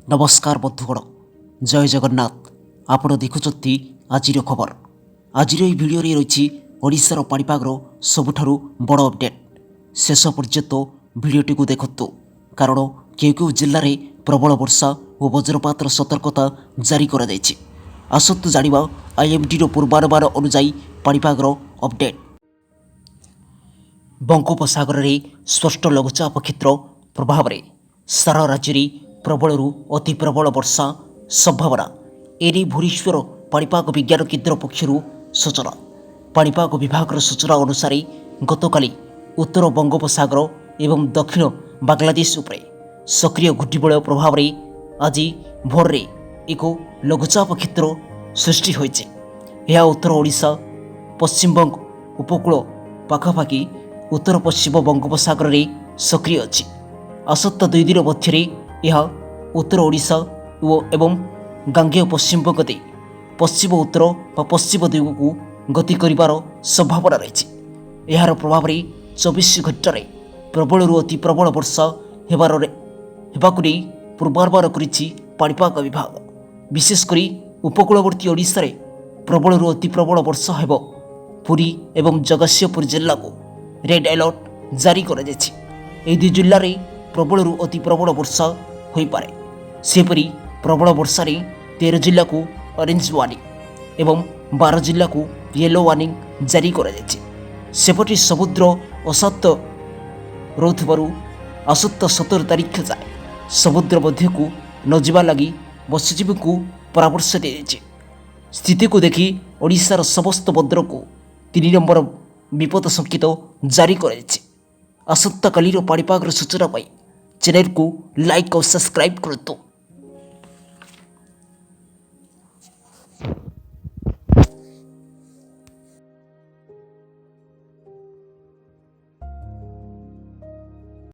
नमस्कार बंधुगण जय जगन्नाथ आपण देखुं आज खबर आज भिडियो रही ओडिशार पाणीपागर सबुठारु बड़ अपडेट शेष पर्यंत भिडियोटी को देखु कारण केउ जिले में प्रबल वर्षा और वज्रपातर सतर्कता जारी कर आसतु जानिबा आईएमडी पूर्वानुमान अनुजाई पाणीपागर अपडेट। बंगोपसागर में स्पष्ट लघुचाप क्षेत्र प्रभाव में सारा राज्य में प्रबलरू अति प्रबल वर्षा संभावना एने भुवनेश्वर पाणीपाग विज्ञान केन्द्र पक्षर सूचना। पाणीपाग विभाग सूचना अनुसार गतकाली उत्तर बंगोपसागर एवं दक्षिण बांग्लादेश उपरे सक्रिय घूर्णिबलय प्रभाव में आज भोर में एक लघुचाप क्षेत्र सृष्टि होइছে। यह उत्तर ओडिशा पश्चिमबंग उपकूल पाखापाखि उत्तर पश्चिम बंगोपसागर में सक्रिय अच्छी। आसत 2 दिन मध्य यह उत्तर ओडिशा एवं गांगेय पश्चिमबंग दे पश्चिम उत्तर व पश्चिम दिग को गति करिवार संभावना रही। यार प्रभाव में 24 घंटे प्रबलरू अति प्रबल वर्षा हेबाकु नहीं पूर्वानुमान करिछि पाणीपाग विभाग। विशेषकर उपकूलवर्ती ओडिशा रे प्रबलरू अति प्रबल वर्षा हेबो। पुरी एवं जगतसिंहपुर जिला को रेड अलर्ट जारी कर दुई जिले में प्रबलरू अति प्रबल वर्षा हो पारे। सेपरी प्रबल वर्षा 13 जिला को ऑरेंज वार्निंग एवं 12 जिला को येलो वार्निंग जारी कर सेपटे समुद्र अशांत रोथबारु आसत 17 तारीख जाए समुद्र मध्य को न जावा लगी मत्स्यजीवी को परामर्श दी। स्थिति को देखि ओडिशार समस्त बंदर को 3 नंबर विपद संकेत जारी कर आसंता कालीर पाणीपागर सूचना पाई चैनल को लाइक और सब्सक्राइब करतु।